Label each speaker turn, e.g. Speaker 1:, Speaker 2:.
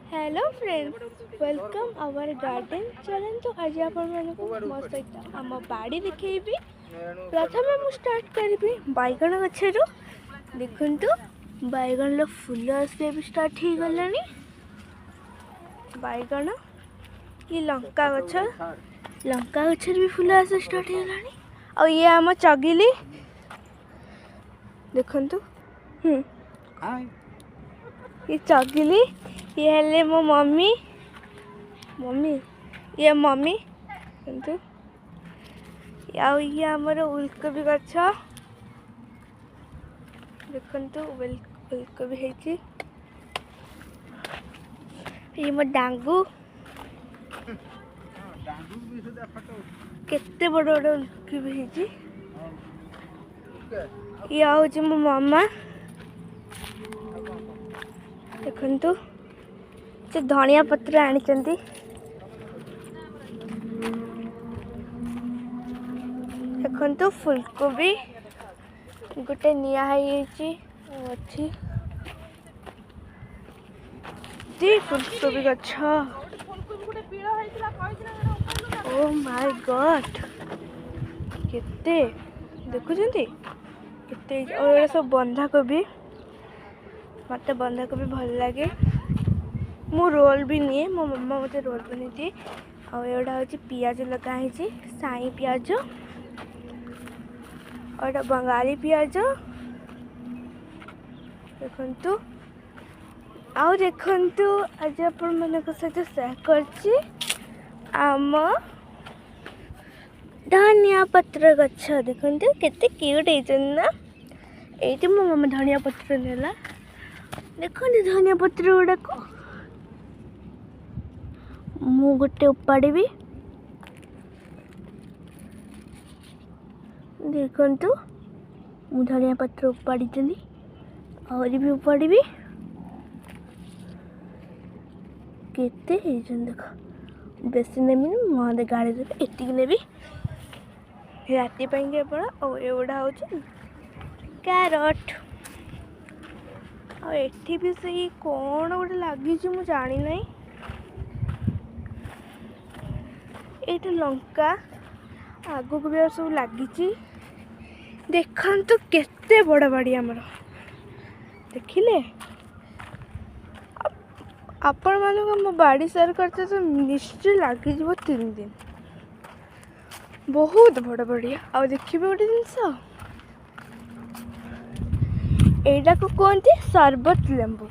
Speaker 1: Hello friends, welcome our garden. चलतु आज आपण मो सहित आम बाड़ी देखी। प्रथम मु स्टार्ट करी बैगण गचर। देखु बैगण फूल आसे भी स्टार्ट हो गला। बैगण ये लंका गचर भी फूल आसे स्टार्ट हो गला। ये आम चगिली देखु। ये चगिली ये हेले मो मम्मी ये मम्मी देखु। ये आमर उलकोबी गछ देखु। उलकोबी है। ये मो डांगू केते बड़ बड़ उलकोबी है। ये हूँ मो मामा देखु। से धनिया पत्र आनी देखु। फुलकोबी गोटे निया अच्छी फुलकोबी गछ। ओ माय गॉड केते देखुଛନ୍ତି केते। और ये सब बंधा कोबी मत बंधा कोबी भल लगे। मु रोल भी निए मो मम्मा मत रोल बनी दिए। आउटा हूँ पियाज लगाई साई पियाज और बंगाली पियाज देखु। आउ देखु आज आपण मन सहित शेयर करछि आम धनिया पत्र गछ देखु केते क्यूट है ना। ये मो मम्मा धनिया पत्र नेला देखो धनिया पत्र गुड़ाक मु गोटे उपाड़ी देखु। मु धनिया पत्र उपाड़ी और भी उपाड़ी केते देख। बेसी नेमी मत गाड़ी देते एतिक नेबी राति और एगुड़ा हूँ कैरट। एठी भी सही कौन गोटे लगी मु जानी ना। ये लंका आगु को भी सब लगी देखु केते बड़ बाड़ी आमर देखिले। आपण मान मो बाड़ी शेयर करते तो निश्चय लगी 3 दिन बहुत बड़ बढ़िया। आ देखिए गोटे जिनस एटा को कहते सरबत लेंबू।